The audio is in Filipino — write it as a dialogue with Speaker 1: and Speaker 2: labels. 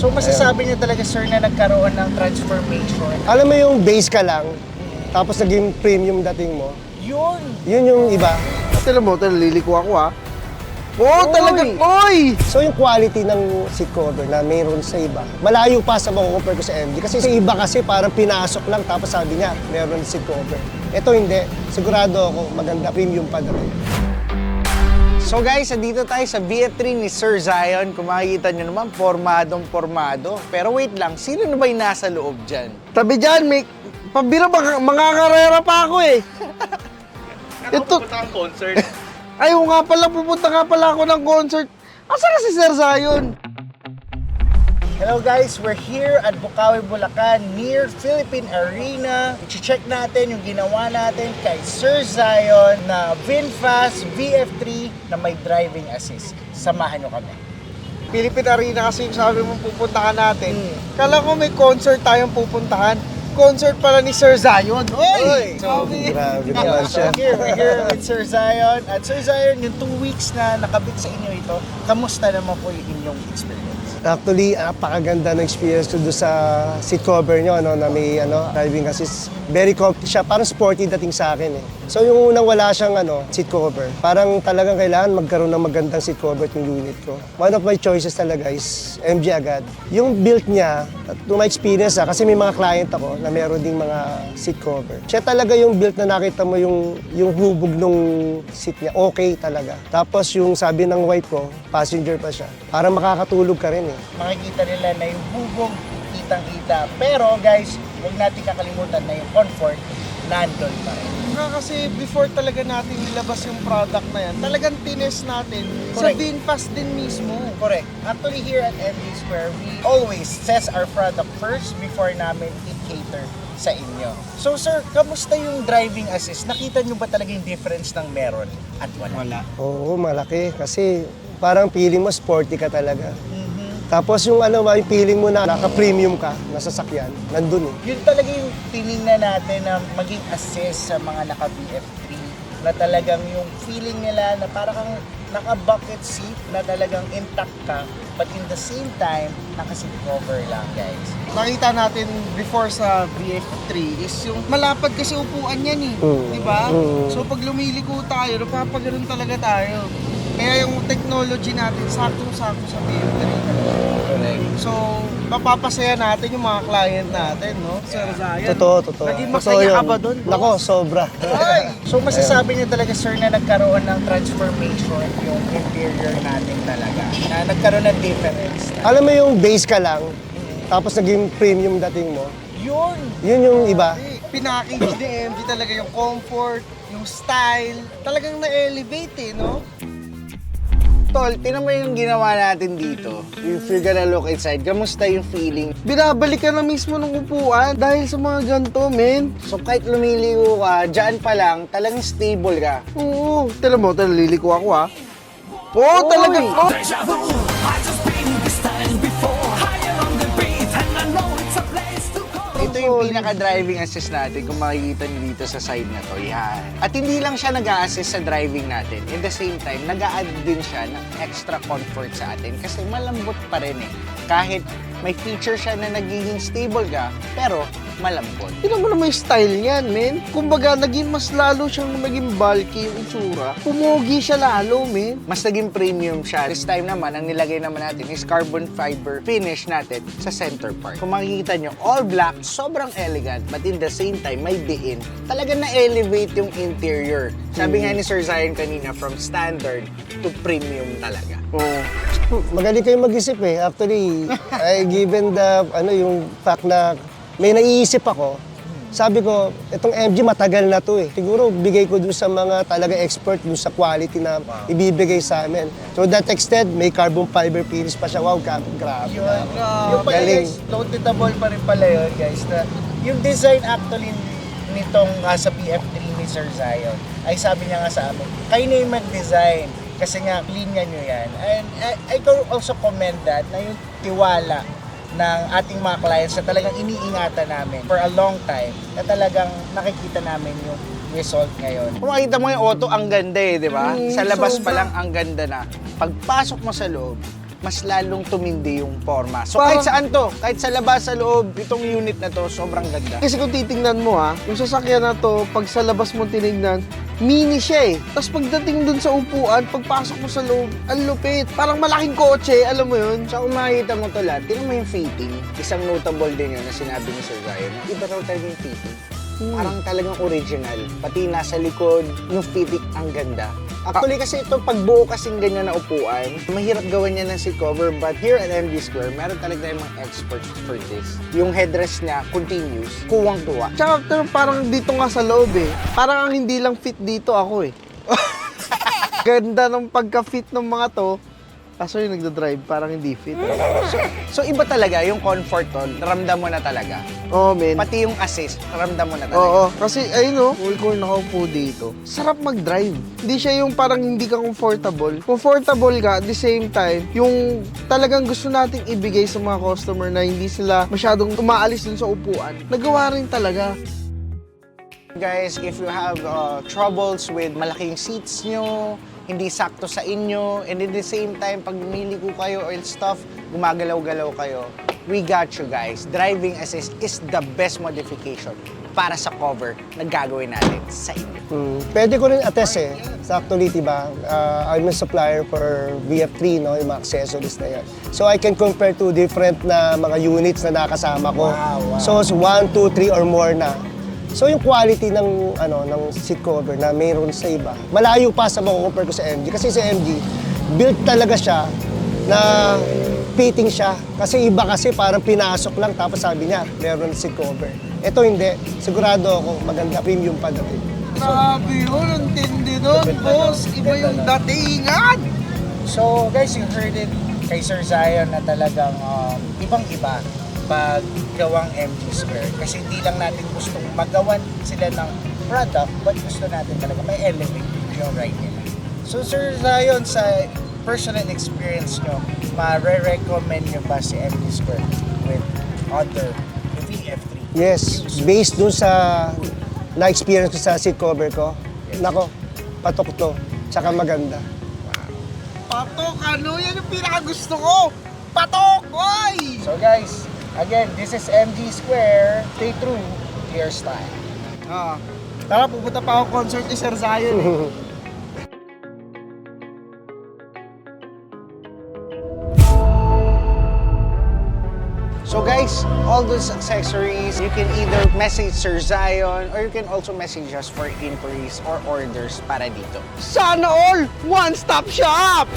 Speaker 1: So masasabi niyo talaga, sir, na nagkaroon ng transformation?
Speaker 2: Alam mo yung base ka lang, tapos naging premium dating mo,
Speaker 1: Yun!
Speaker 2: yun yung iba.
Speaker 3: Tignan mo, liliko ako ha. Oo, talagang, oy!
Speaker 2: So yung quality ng seat cover na mayroon sa iba, malayo pa sa makukompare ko sa MG. Kasi sa iba kasi parang pinasok lang tapos sabi niya, meron seat cover. Ito hindi. Sigurado ako, maganda, premium pa dating.
Speaker 1: So guys, andito tayo sa VF3 ni Sir Zion. Kung makikita nyo naman, pormadong-pormado. Pero wait lang, sino na ba yung nasa loob dyan?
Speaker 3: Tabi dyan, may pabira, mga karera pa ako eh. Ito.
Speaker 1: concert.
Speaker 3: Ayaw nga pala, pupunta nga pala ako ng concert. Asa na si Sir Zion?
Speaker 1: Hello guys, we're here at Bukawi, Bulacan, near Philippine Arena. I-check natin yung ginawa natin kay Sir Zion na VinFast VF3 na may driving assist. Samahan nyo kami.
Speaker 3: Philippine Arena kasi yung sabi mong pupuntahan natin. Kala ko may concert tayong pupuntahan. Concert pala ni Sir Zion. Oy!
Speaker 1: So,
Speaker 2: Grabe naman siya.
Speaker 1: we're here with Sir Zion. At Sir Zion, yung 2 weeks na nakabit sa inyo ito, kamusta naman po yung inyong experience?
Speaker 2: Actually, napakaganda ng experience ko doon sa seat cover nyo, na may driving assist. Very comfy siya, parang sporty dating sa akin eh. So yung unang wala siyang seat cover, parang talagang kailangan magkaroon ng magandang seat cover yung unit ko. One of my choices talaga is MG agad. Yung built niya, to my experience kasi may mga client ako na meron ding mga seat cover. Siya talaga yung built na nakita mo yung hubog nung seat niya, okay talaga. Tapos yung sabi ng wife ko, passenger pa siya, parang makakatulog ka rin eh.
Speaker 1: Makikita nila na yung bubong, kitang-kita. Pero guys, huwag natin kakalimutan na yung comfort, nandun pa rin.
Speaker 3: Kasi before talaga natin ilabas yung product na yan, talagang tines natin
Speaker 1: Correct.
Speaker 3: sa VinFast din mismo.
Speaker 1: Correct. Actually, here at MD Square, we always test our product first before namin i-cater sa inyo. So sir, kamusta yung driving assist? Nakita nyo ba talaga yung difference ng meron at wala?
Speaker 2: Oo, malaki kasi parang feeling mo sporty ka talaga. Tapos yung yung feeling mo na naka-premium ka, nasasakyan, nandun eh.
Speaker 1: Yun talaga yung tinignan natin na maging assist sa mga naka-BF3 na talagang yung feeling nila na parang kang naka-bucket seat na talagang intact ka but in the same time, naka-seat cover lang guys.
Speaker 3: Nakita natin before sa VF3 is yung malapad kasi upuan yan eh. Di ba? So pag lumiliko tayo, napapaganoon talaga tayo. Kaya yung technology natin, saktong-sakto sa VF3. So, mapapasaya natin yung mga client natin, no? Sir Zion.
Speaker 2: Totoo.
Speaker 3: Naging
Speaker 2: Totoo
Speaker 3: masaya
Speaker 2: yun.
Speaker 3: ka ba dun?
Speaker 2: Nako, sobra.
Speaker 1: So masasabi niyo talaga sir na nagkaroon ng transformation yung interior natin talaga. Na nagkaroon ng difference.
Speaker 2: Alam mo yung base ka lang, tapos naging premium dating mo,
Speaker 1: Yun!
Speaker 2: yun yung iba.
Speaker 3: Pinackage ni MG talaga yung comfort, yung style. Talagang na-elevate eh, no?
Speaker 1: Tol, tinan mo yung ginawa natin dito. If you're gonna look inside, kamusta yung feeling?
Speaker 3: Binabalik ka na mismo ng upuan dahil sa mga ganito, men.
Speaker 1: So kahit lumiligo ka, dyan pa lang, talagang stable ka.
Speaker 3: Oo. Tala mo, liliko ako ha. Oo, talagang. Oh.
Speaker 1: Ito yung pinaka-driving assist natin kung makikita nyo dito sa side na to. Yan. At hindi lang siya nag-a-assist sa driving natin. In the same time, nag-a-add din siya ng extra comfort sa atin kasi malambot pa rin eh. Kahit may feature siya na nagiging stable ka, pero malambot.
Speaker 3: Tignan mo naman yung style niyan, men. Kumbaga, naging mas lalo siyang naging bulky yung itsura. Pumugi siya lalo, men.
Speaker 1: Mas naging premium siya. This time naman, ang nilagay naman natin is carbon fiber finish natin sa center part. Kung makikita nyo, all black, sobrang elegant, but in the same time, may diin. Talaga na-elevate yung interior. Sabi nga ni Sir Zion kanina, from standard to premium talaga.
Speaker 2: Magaling kayong mag-isip eh. Actually, given the, yung fact na may naiisip ako, sabi ko, itong MG matagal na to eh. Siguro bigay ko dun sa mga talaga expert dun sa quality na ibibigay sa amin. So that extent, may carbon fiber finish pa siya. Wow, grabe.
Speaker 1: Yung pala
Speaker 2: Galing.
Speaker 1: guys, floatable pa rin pala yun guys. Na, yung design actually nitong sa BF3 ni Sir Zion, ay sabi niya nga sa amin, kayo na yung mag-design. Kasi nga, linya nyo yan. And I can also commend that na yung tiwala ng ating mga clients na talagang iniingatan namin for a long time na talagang nakikita namin yung result ngayon. Kung makita mo yung auto, ang ganda eh, di ba? Sa labas pa lang, ang ganda na. Pagpasok mo sa loob, mas lalong tumindi yung forma. So
Speaker 3: Parang-
Speaker 1: kahit saan to, kahit sa labas, sa loob, itong unit na to, sobrang ganda.
Speaker 3: Kasi kung titingnan mo yung sasakyan na to, pag sa labas mo tinignan, mini siya eh. Tapos pagdating dun sa upuan, pagpasok mo sa loob, ang lupit. Parang malaking kotse, alam mo yun?
Speaker 1: So kung makikita mo to lahat, tingnan mo yung fitting. Isang notable din yun na sinabi ni Sir Zion. Iba raw talaga yung fitting. Parang talagang original. Pati nasa likod, yung fitting ang ganda. Actually kasi ito, pagbuo kasing ganyan na upuan, mahirap gawin niya ng seat cover, but here at MG Square, meron talaga tayong mga experts for this. Yung headrest niya, continuous, kuwang-kuwa.
Speaker 3: Tsaka parang dito nga sa loob eh. Parang ang hindi lang fit dito ako eh. Ganda ng pagka-fit ng mga to. Kaso yung nagdadrive, parang hindi fit.
Speaker 1: So iba talaga, yung comfort to, ramdam mo na talaga.
Speaker 3: Oo, men.
Speaker 1: Pati yung assist, ramdam mo na talaga.
Speaker 3: Oo, kasi ayun kung nakaupo dito, sarap mag-drive. Hindi siya yung parang hindi ka comfortable. Comfortable ka, at the same time, yung talagang gusto nating ibigay sa mga customer na hindi sila masyadong umaalis dun sa upuan, nagawa rin talaga.
Speaker 1: Guys, if you have troubles with malaking seats nyo, hindi sakto sa inyo, and at the same time, pag ko kayo and stuff, gumagalaw-galaw kayo, we got you guys. Driving assist is the best modification para sa cover na gagawin natin sa inyo.
Speaker 2: Pwede ko rin attest eh. Sa actually, diba, I'm a supplier for VF3, no, yung mga accessories na yan. So I can compare to different na mga units na nakasama ko.
Speaker 1: Wow.
Speaker 2: So 1, 2, 3 or more na. So yung quality ng ng seat cover na mayroon sa iba, malayo pa sa mako-compare ko sa MG. Kasi sa MG, built talaga siya na fitting siya. Kasi iba kasi parang pinasok lang tapos sabi niya, meron seat cover. Ito hindi. Sigurado ako maganda, premium pa dating.
Speaker 3: Grabe yun, ang tindi nun, boss. Iba yung datingan.
Speaker 1: So guys, you heard it kay Sir Zion na talagang ibang-iba pag gawang MG Square. Kasi hindi lang natin gustong magawan sila ng product, but gusto natin talaga may elevate yung ride nila. So Sir Zion, sa personal experience nyo, ma-recommend nyo ba si MG Square with other VF3?
Speaker 2: Yes, based dun sa na-experience ko sa seat cover ko, nako, patok to, tsaka maganda.
Speaker 3: Patok, yan yung pinakagusto ko. Patok, oy!
Speaker 1: So guys, again, this is MG Square. Stay true to your style.
Speaker 3: Tara, pupunta pa ako concert ni Sir Zion eh.
Speaker 1: So guys, all those accessories, you can either message Sir Zion or you can also message us for inquiries or orders para dito.
Speaker 3: Sana all! One-stop shop!